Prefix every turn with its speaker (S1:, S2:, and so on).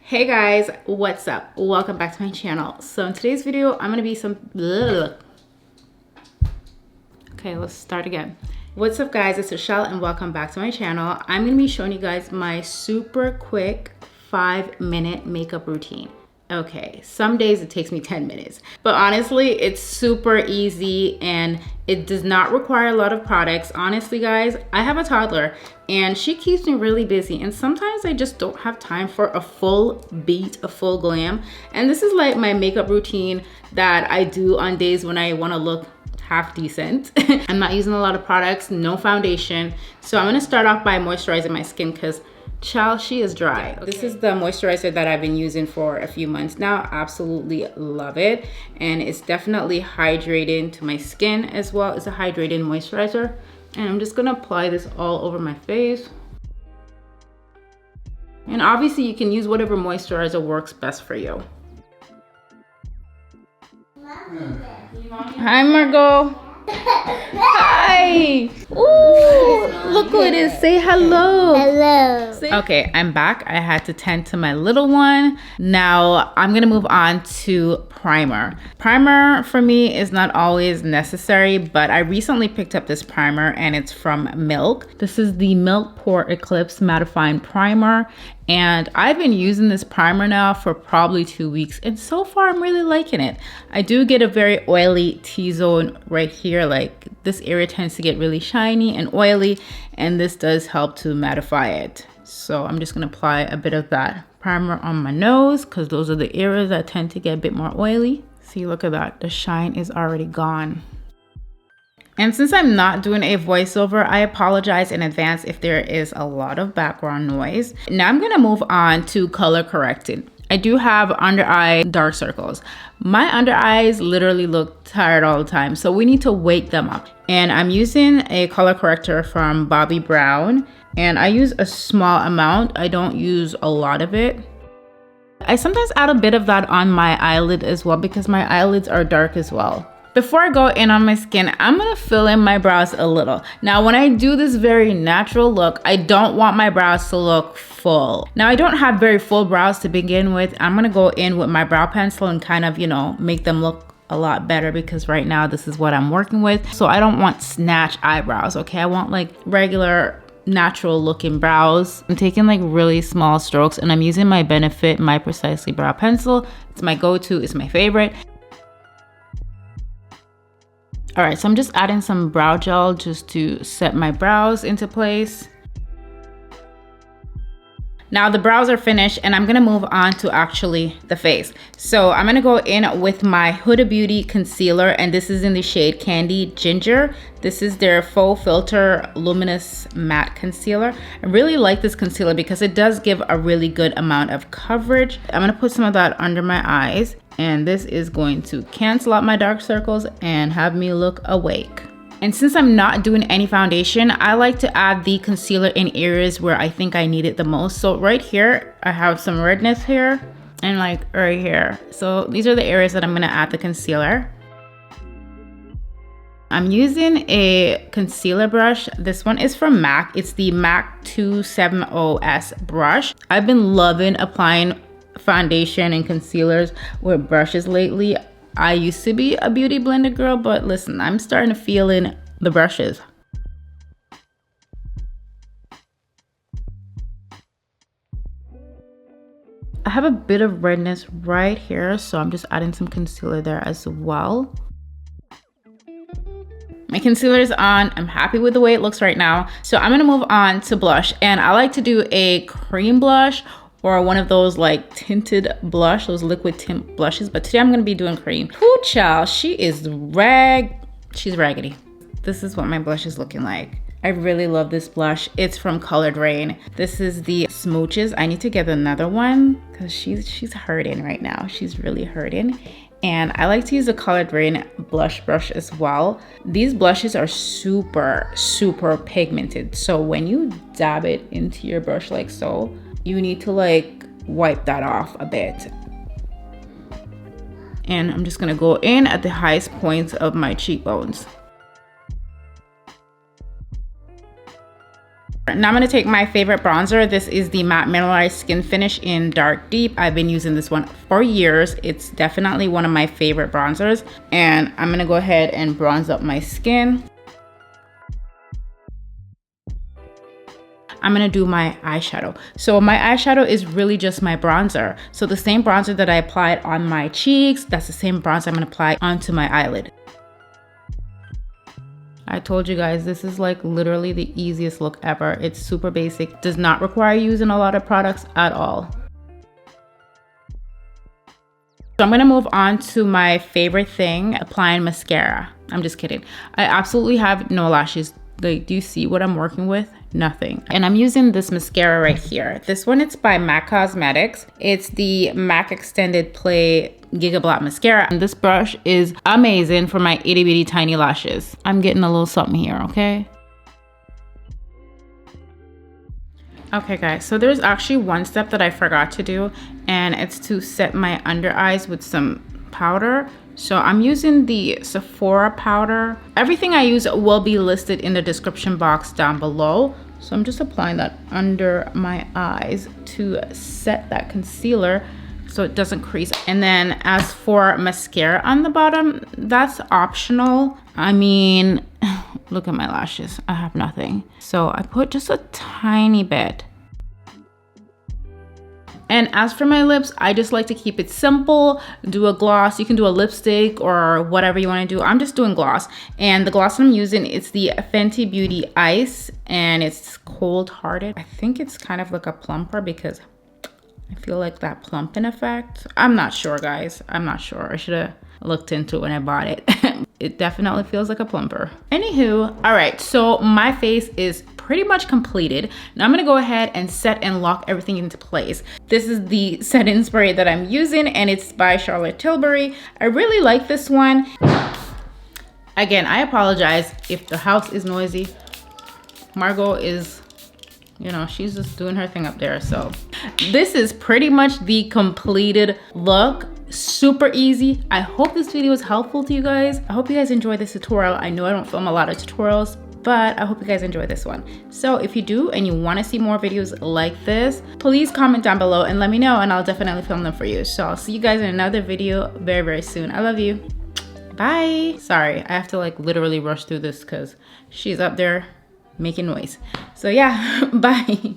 S1: Hey guys, what's up? Welcome back to my channel. So in today's video, I'm gonna be Okay, let's start again. What's up guys, it's Rochelle and welcome back to my channel. I'm gonna be showing you guys my super quick 5-minute makeup routine. Okay, some days it takes me 10 minutes, but honestly, it's super easy and it does not require a lot of products. Honestly, guys, I have a toddler and she keeps me really busy and sometimes I just don't have time for a full beat, a full glam. And this is like my makeup routine that I do on days when I wanna look half decent. I'm not using a lot of products, no foundation. So I'm gonna start off by moisturizing my skin because child, she is dry. Okay. This is the moisturizer that I've been using for a few months now. Absolutely love it. And it's definitely hydrating to my skin as well. It's a hydrating moisturizer. And I'm just gonna apply this all over my face. And obviously you can use whatever moisturizer works best for you. Hi, Margot. Hi. Ooh, look who it is. Say hello.
S2: Hello.
S1: Okay, I'm back. I had to tend to my little one. Now I'm gonna move on to primer. Primer for me is not always necessary, but I recently picked up this primer and it's from Milk. This is the Milk Pore Eclipse Mattifying Primer. And I've been using this primer now for probably 2 weeks. And so far I'm really liking it. I do get a very oily T-zone right here. Like this area tends to get really shiny and oily. And this does help to mattify it. So I'm just gonna apply a bit of that primer on my nose because those are the areas that tend to get a bit more oily. See, look at that, the shine is already gone. And since I'm not doing a voiceover, I apologize in advance if there is a lot of background noise. Now I'm gonna move on to color correcting. I do have under eye dark circles. My under eyes literally look tired all the time, so we need to wake them up. And I'm using a color corrector from Bobbi Brown, and I use a small amount. I don't use a lot of it. I sometimes add a bit of that on my eyelid as well because my eyelids are dark as well. Before I go in on my skin, I'm gonna fill in my brows a little. Now, when I do this very natural look, I don't want my brows to look full. Now, I don't have very full brows to begin with. I'm gonna go in with my brow pencil and kind of, make them look a lot better because right now this is what I'm working with. So I don't want snatch eyebrows, okay? I want like regular natural looking brows. I'm taking like really small strokes and I'm using my Benefit My Precisely brow pencil. It's my go-to, it's my favorite. All right, so I'm just adding some brow gel just to set my brows into place. Now the brows are finished and I'm gonna move on to actually the face. So I'm gonna go in with my Huda Beauty concealer and this is in the shade Candied Ginger. This is their Faux Filter Luminous Matte Concealer. I really like this concealer because it does give a really good amount of coverage. I'm gonna put some of that under my eyes and this is going to cancel out my dark circles and have me look awake. And since I'm not doing any foundation, I like to add the concealer in areas where I think I need it the most. So right here, I have some redness here and like right here. So these are the areas that I'm gonna add the concealer. I'm using a concealer brush. This one is from MAC. It's the MAC 270S brush. I've been loving applying foundation and concealers with brushes lately. I used to be a beauty blender girl, but listen, I'm starting to feel in the brushes. I have a bit of redness right here, so I'm just adding some concealer there as well. My concealer is on. I'm happy with the way it looks right now. So I'm gonna move on to blush, and I like to do a cream blush or one of those like tinted blush, those liquid tint blushes. But today I'm gonna be doing cream. Ooh, child, she's raggedy. This is what my blush is looking like. I really love this blush. It's from Colored Rain. This is the Smooches. I need to get another one because she's hurting right now. She's really hurting. And I like to use a Colored Rain blush brush as well. These blushes are super, super pigmented. So when you dab it into your brush like so, you need to like wipe that off a bit. And I'm just gonna go in at the highest points of my cheekbones. Now I'm going to take my favorite bronzer. This is the Matte Mineralized Skin Finish in Dark Deep. I've been using this one for years. It's definitely one of my favorite bronzers. And I'm going to go ahead and bronze up my skin. I'm gonna do my eyeshadow. So my eyeshadow is really just my bronzer. So the same bronzer that I applied on my cheeks, that's the same bronzer I'm gonna apply onto my eyelid. I told you guys, this is like literally the easiest look ever. It's super basic, does not require using a lot of products at all. So I'm gonna move on to my favorite thing, applying mascara. I'm just kidding. I absolutely have no lashes. Like, do you see what I'm working with? Nothing. And I'm using this mascara right here. This one, it's by MAC Cosmetics. It's the MAC Extended Play Giga Blot Mascara. And this brush is amazing for my itty bitty tiny lashes. I'm getting a little something here, okay? Okay guys, so there's actually one step that I forgot to do, and it's to set my under eyes with some powder. So I'm using the Sephra powder. Everything I use will be listed in the description box down below. So I'm just applying that under my eyes to set that concealer so it doesn't crease. And then as for mascara on the bottom, that's optional. I mean, look at my lashes. I have nothing. So I put just a tiny bit. And as for my lips, I just like to keep it simple. Do a gloss. You can do a lipstick or whatever you want to do. I'm just doing gloss. And the gloss I'm using, it's the Fenty Beauty Ice, and it's Cold Hearted. I think it's kind of like a plumper because I feel like that plumping effect. I'm not sure, guys. I'm not sure. I should have looked into it when I bought it. It definitely feels like a plumper. Anywho, all right, so my face is pretty much completed. Now I'm gonna go ahead and set and lock everything into place. This is the setting spray that I'm using, and it's by Charlotte Tilbury. I really like this one. Again, I apologize if the house is noisy. Margot is, you know, she's just doing her thing up there. So this is pretty much the completed look. Super easy. I hope this video was helpful to you guys. I hope you guys enjoyed this tutorial. I know I don't film a lot of tutorials, but I hope you guys enjoy this one. So if you do and you want to see more videos like this, please comment down below and let me know, and I'll definitely film them for you. So I'll see you guys in another video very, very soon. I love you. Bye. Sorry, I have to like literally rush through this because she's up there making noise. So yeah, bye.